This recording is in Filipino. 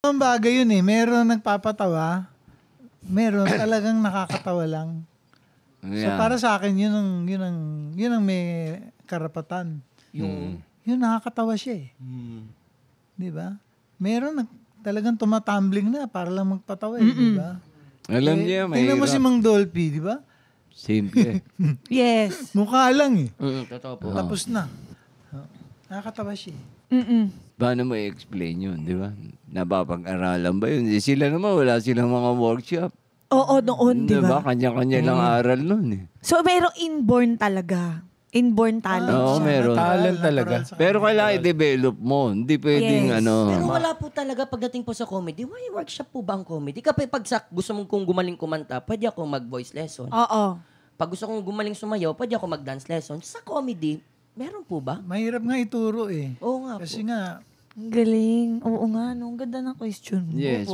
Ang bagay yun eh. Meron nagpapatawa. Meron talagang nakakatawa lang. So para sa akin, yun ang may karapatan. Yun nakakatawa siya eh. Di ba? Meron talagang tumatumbling na para lang magpatawa eh. Di ba? Alam niya, mahirap. Tingnan mo si Mang Dolphy, di ba? Simple. Yes. Mukha lang eh. Totoo po. Tapos na. Nakakatawa siya eh. Paano mo i-explain yun, di ba? Napapag-aralan ba yun? Sila naman, wala silang mga workshop. Oo, noon, di ba? Kanya-kanya lang aral nun eh. So, merong inborn talaga. Inborn talent Oo, siya. meron. Talent talaga. Pero kailangan i-develop mo. Hindi pwedeng Yes. Pero wala po talaga pagdating po sa comedy. May workshop po ba ang comedy? Kapag gusto mong kung gumaling kumanta, pwede ako mag-voice lesson. Oo. Pag gusto kong gumaling sumayaw, pwede ako mag-dance lesson. Sa comedy, meron po ba? Mahirap nga ituro eh. Oo nga po. Kasi nga, Ang galing. Oo nga, no? Ang ganda ng question mo. Yes,